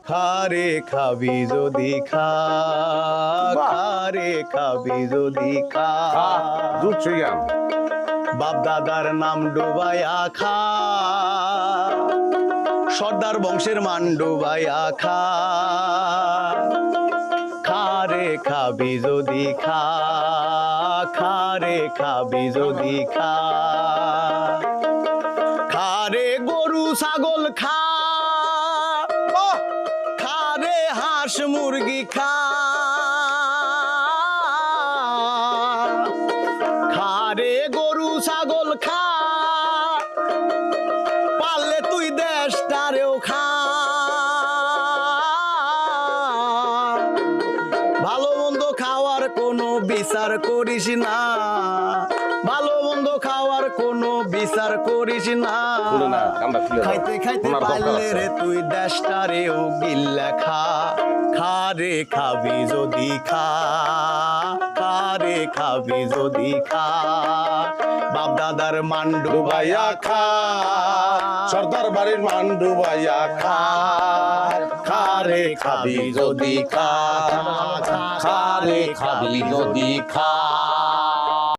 খারে খাবি যদি খা, খারে খাবি যদি খা। জুটছে গান। বাপ দাদার নাম ডুবাইয়া খা, সর্দার বংশের মান ডুবাইয়া খা। খারে খাবি যদি খা, খারে খাবি যদি খা। খারে গরু ছাগল খা, খারে হাঁস মুরগি খা। খারে গরু ছাগল খা, পারলে তুই দেশটারেও খা। ভালো মন্দ খাওয়ার কোনো বিচার করিস না, ভালো মন্দ খাওয়ার কোনো বিচার করিস না। খাইতে খাইতে পারলে রে তুই দেশটারেও গিল্লা খা। খারে খাবি যদি খা, খারে খাবি যদি খা। বাপ দাদার মান ডুবাইয়া খা, সর্দার বাড়ির মান ডুবাইয়া খা। খারে খাবি যদি খা, খারে খাবি যদি খা।